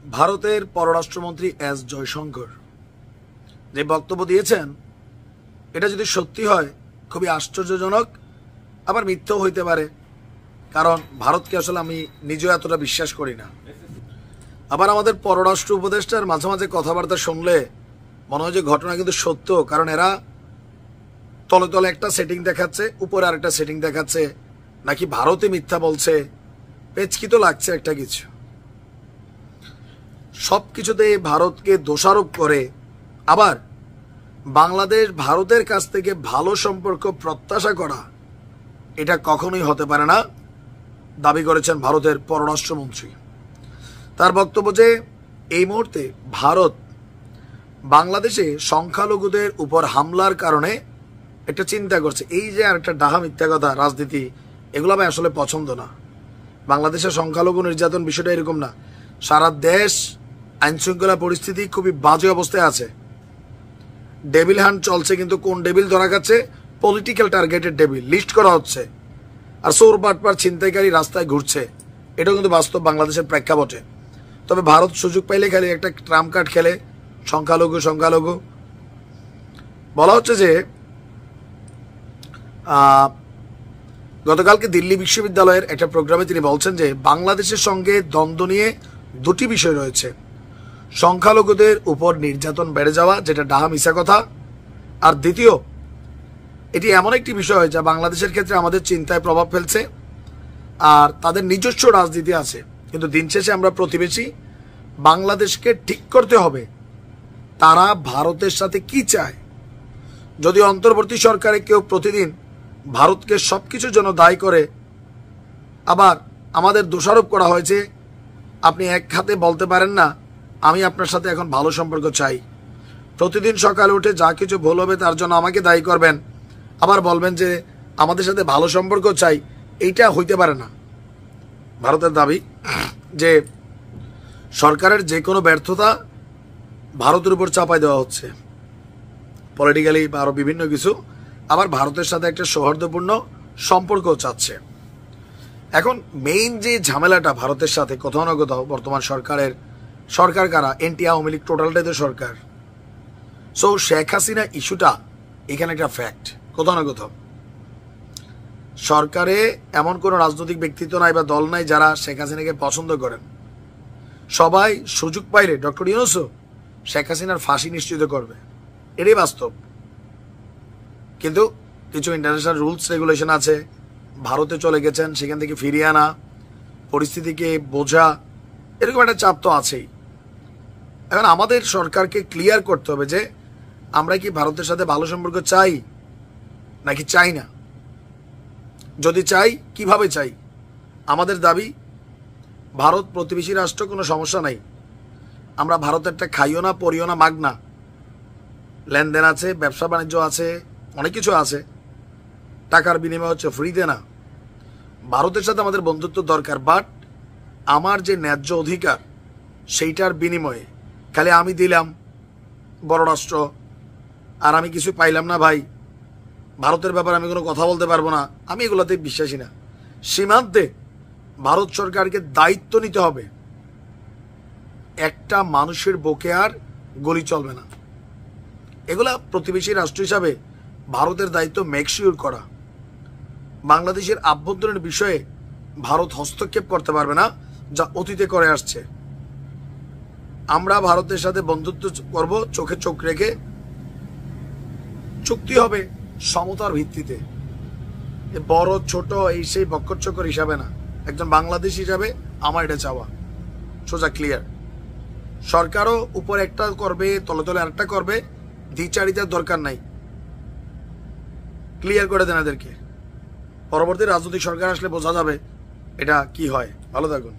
ভারতের পররাষ্ট্রমন্ত্রী এস জয়শঙ্কর যে বক্তব্য দিয়েছেন এটা যদি সত্যি হয় খুবই আশ্চর্যজনক, আবার মিথ্যাও হইতে পারে। কারণ ভারতকে আসলে আমি নিজেও এতটা বিশ্বাস করি না। আবার আমাদের পররাষ্ট্র উপদেষ্টার মাঝে মাঝে কথাবার্তা শুনলে মনে হয় যে ঘটনা কিন্তু সত্য, কারণ এরা তলে তলে একটা সেটিং দেখাচ্ছে, উপরে আরেকটা সেটিং দেখাচ্ছে, নাকি ভারতে মিথ্যা বলছে। পেচকিত লাগছে একটা কিছু। সব কিছুতে ভারতকে দোষারোপ করে আবার বাংলাদেশ ভারতের কাছ থেকে ভালো সম্পর্ক প্রত্যাশা করা এটা কখনোই হতে পারে না, দাবি করেছেন ভারতের পররাষ্ট্রমন্ত্রী। তার বক্তব্য যে এই মুহূর্তে ভারত বাংলাদেশে সংখ্যালঘুদের উপর হামলার কারণে একটা চিন্তা করছে। এই যে আর একটা ডাহা মিথ্যা কথা রাজনীতি, এগুলো আমি আসলে পছন্দ না। বাংলাদেশের সংখ্যালঘু নির্যাতন বিষয়টা এরকম না। সারা দেশ আইনশৃঙ্খলা পরিস্থিতি খুবই বাজে অবস্থায় আছে। ডেভিল হান্ট চলছে, কিন্তু কোন ডেভিল ধরা যাচ্ছে? পলিটিক্যাল টার্গেটেড ডেভিল লিস্ট করা হচ্ছে, আর চোর বাটপার ছিনতাইকারী রাস্তায় ঘুরছে। এটাও কিন্তু বাস্তব বাংলাদেশের প্রেক্ষাপটে। তবে ভারত সুযোগ পাইলে খালি একটা ট্রাম্প কার্ড খেলে, সংখ্যালঘু সংখ্যালঘু। বলা হচ্ছে যে গতকালকে দিল্লি বিশ্ববিদ্যালয়ের একটা প্রোগ্রামে তিনি বলছেন যে বাংলাদেশের সঙ্গে দ্বন্দ্ব নিয়ে দুটি বিষয় রয়েছে। সংখ্যালঘুদের উপর নির্যাতন বেড়ে যাওয়া, যেটা ডাহা মিশা কথা, আর দ্বিতীয় এটি এমন একটি বিষয় যা বাংলাদেশের ক্ষেত্রে আমাদের চিন্তায় প্রভাব ফেলছে। আর তাদের নিজস্ব রাজনীতি আছে, কিন্তু দিন শেষে আমরা প্রতিবেশী। বাংলাদেশকে ঠিক করতে হবে তারা ভারতের সাথে কি চায়। যদি অন্তর্বর্তী সরকারে কেউ প্রতিদিন ভারতকে সবকিছুর জন্য দায়ী করে, আবার আমাদের দোষারোপ করা হয়েছে, আপনি এক হাতে বলতে পারেন না আমি আপনার সাথে এখন ভালো সম্পর্ক চাই। প্রতিদিন সকালে উঠে যা কিছু ভুল হবে তার জন্য আমাকে দায়ী করবেন, আবার বলবেন যে আমাদের সাথে ভালো সম্পর্ক চাই। এইটা হইতে পারে না। ভারতের দাবি যে সরকারের যে কোনো ব্যর্থতা ভারতের উপর চাপাই দেওয়া হচ্ছে, পলিটিক্যালি বা আরো বিভিন্ন কিছু। আবার ভারতের সাথে একটা সৌহার্দ্যপূর্ণ সম্পর্ক চাচ্ছে। এখন মেইন যে ঝামেলাটা ভারতের সাথে কোথাও না কোথাও বর্তমান সরকার কারা? এনটি আওয়ামী লীগ টোটালটাই তো সরকার। সো শেখ হাসিনা ইস্যুটা এখানে একটা ফ্যাক্ট। কোথাও না কোথাও সরকারে এমন কোনো রাজনৈতিক ব্যক্তিত্ব নাই বা দল নাই যারা শেখ হাসিনাকে পছন্দ করেন। সবাই সুযোগ পাইলে ডক্টর ইউনূসও শেখ হাসিনার ফাঁসি নিশ্চিত করবে, এটাই বাস্তব। কিন্তু কিছু ইন্টারন্যাশনাল রুলস রেগুলেশন আছে। ভারতে চলে গেছেন, সেখান থেকে ফিরিয়ে আনা, পরিস্থিতিকে বোঝা, এরকম একটা চাপ তো আছেই। এখন আমাদের সরকারকে ক্লিয়ার করতে হবে যে আমরা কি ভারতের সাথে ভালো সম্পর্ক চাই নাকি চাই না। যদি চাই, কিভাবে চাই। আমাদের দাবি ভারত প্রতিবেশী রাষ্ট্র, কোনো সমস্যা নাই। আমরা ভারতেরটা খাইও না, পড়িও না, মাগ না। লেনদেন আছে, ব্যবসা বাণিজ্য আছে, অনেক কিছু আছে। টাকার বিনিময় হচ্ছে, ফ্রিতে না। ভারতের সাথে আমাদের বন্ধুত্ব দরকার, বাট আমার যে ন্যায্য অধিকার সেইটার বিনিময়ে খালি আমি দিলাম বড় রাষ্ট্র আর আমি কিছু পাইলাম না। ভাই, ভারতের ব্যাপারে আমি কোনো কথা বলতে পারবো না, আমি এগুলোতে বিশ্বাসী না। সীমান্তে ভারত সরকারকে দায়িত্ব নিতে হবে। একটা মানুষের বুকে আর গলি চলবে না। এগুলা প্রতিবেশী রাষ্ট্র হিসাবে ভারতের দায়িত্ব মেকশিওর করা। বাংলাদেশের আভ্যন্তরীণ বিষয়ে ভারত হস্তক্ষেপ করতে পারবে না, যা অতীতে করে আসছে। আমরা ভারতের সাথে বন্ধুত্ব করব চোখে চোখ রেখে, চুক্তি হবে সমতার ভিত্তিতে। বড় ছোট এই সেই বক্কর চক্কর হিসাবে না। একজন বাংলাদেশ হিসাবে আমার এটা চাওয়া সোজা ক্লিয়ার। সরকারও উপর একটা করবে, তলে তলে আরেকটা করবে, দ্বিচারিতার দরকার নাই। ক্লিয়ার করে দেন এদেরকে। পরবর্তী রাজনৈতিক সরকার আসলে বোঝা যাবে এটা কি হয়। ভালো থাকুন।